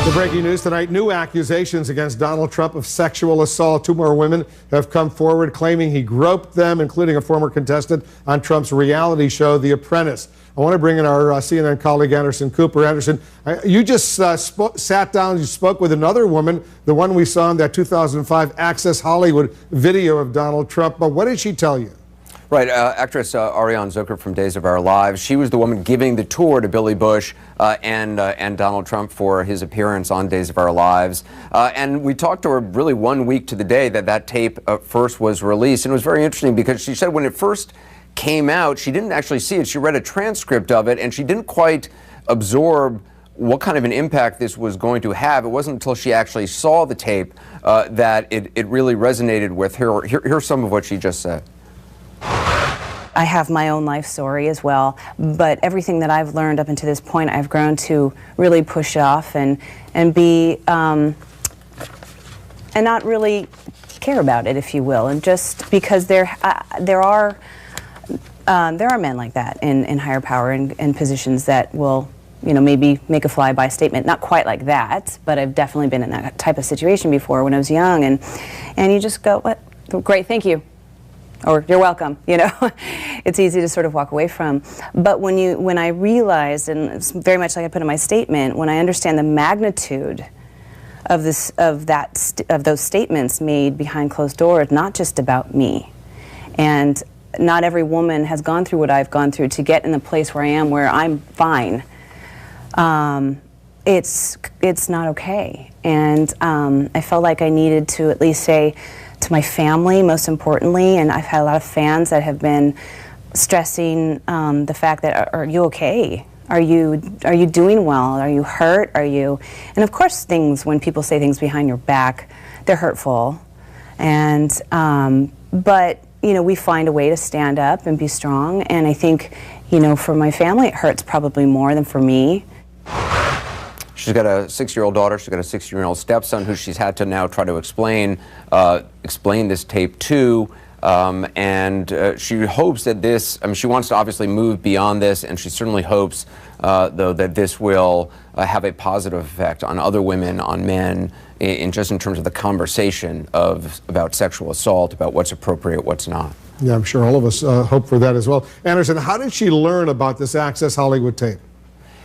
The breaking news tonight, new accusations against Donald Trump of sexual assault. Two more women have come forward claiming he groped them, including a former contestant on Trump's reality show, The Apprentice. I want to bring in our CNN colleague, Anderson Cooper. Anderson, you just sat down, you spoke with another woman, the one we saw in that 2005 Access Hollywood video of Donald Trump. But what did she tell you? Right, actress Ariane Zucker from Days of Our Lives. She was the woman giving the tour to Billy Bush and Donald Trump for his appearance on Days of Our Lives. And we talked to her really 1 week to the day that tape first was released. And it was very interesting because she said when it first came out, she didn't actually see it. She read a transcript of it and she didn't quite absorb what kind of an impact this was going to have. It wasn't until she actually saw the tape that it really resonated with her. Here's some of what she just said. I have my own life story as well, but everything that I've learned up until this point, I've grown to really push off and be and not really care about it, if you will, and just because there are men like that in higher power and positions that will, you know, maybe make a flyby statement. Not quite like that, but I've definitely been in that type of situation before when I was young, and you just go, what? Great, thank you. Or you're welcome, you know. It's easy to sort of walk away from. But when I realized, and it's very much like I put in my statement, when I understand the magnitude of those statements made behind closed doors, not just about me, and not every woman has gone through what I've gone through to get in the place where I am, where I'm fine. It's not okay, and I felt like I needed to at least say to my family, most importantly, and I've had a lot of fans that have been stressing the fact that, are you okay? Are you doing well? Are you hurt? And of course when people say things behind your back, they're hurtful. And, but, you know, we find a way to stand up and be strong. And I think, you know, for my family, it hurts probably more than for me. She's got a 6-year-old daughter. She's got a 16-year-old stepson who she's had to now try to explain this tape to. And she hopes that this, I mean, she wants to obviously move beyond this, and she certainly hopes, though, that this will have a positive effect on other women, on men, in terms of the conversation about sexual assault, about what's appropriate, what's not. Yeah, I'm sure all of us hope for that as well. Anderson, how did she learn about this Access Hollywood tape?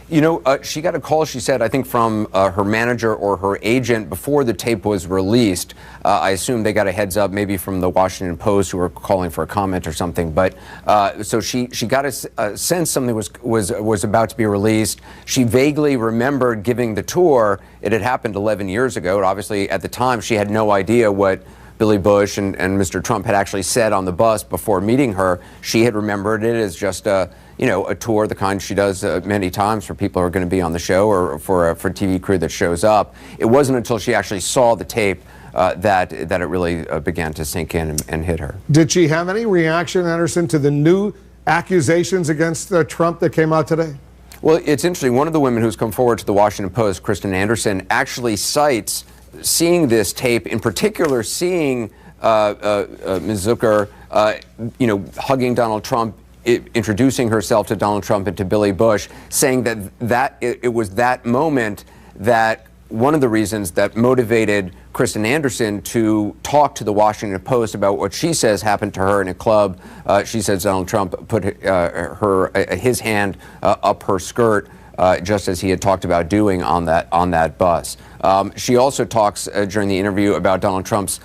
You know, she got a call, she said, I think from her manager or her agent before the tape was released. I assume they got a heads up maybe from the Washington Post who were calling for a comment or something. But so she got a sense something was about to be released. She vaguely remembered giving the tour. It had happened 11 years ago. And obviously, at the time, she had no idea what Billy Bush and Mr. Trump had actually said on the bus before meeting her. She had remembered it as just a tour, the kind she does many times for people who are going to be on the show or for TV crew that shows up. It wasn't until she actually saw the tape that it really began to sink in and hit her. Did she have any reaction, Anderson, to the new accusations against Trump that came out today? Well, it's interesting. One of the women who's come forward to the Washington Post, Kristen Anderson, actually cites seeing this tape, in particular seeing Ms. Zucker, hugging Donald Trump, introducing herself to Donald Trump and to Billy Bush, saying that it was that moment that one of the reasons that motivated Kristen Anderson to talk to the Washington Post about what she says happened to her in a club. She says Donald Trump put his hand up her skirt, just as he had talked about doing on that bus. She also talks during the interview about Donald Trump's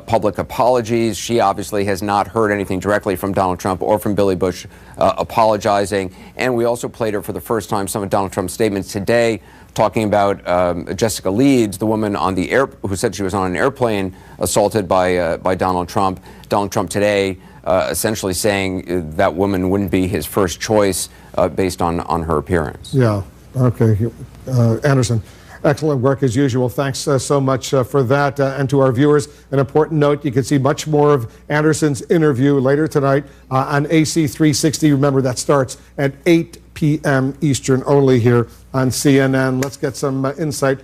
public apologies. She obviously has not heard anything directly from Donald Trump or from Billy Bush apologizing. And we also played her for the first time some of Donald Trump's statements today, talking about Jessica Leeds, the woman on the who said she was on an airplane assaulted by Donald Trump. Donald Trump today essentially saying that woman wouldn't be his first choice based on her appearance. Yeah. Okay. Anderson, excellent work as usual. Thanks so much for that. And to our viewers, an important note, you can see much more of Anderson's interview later tonight on AC 360. Remember, that starts at 8 p.m. Eastern only here on CNN. Let's get some insight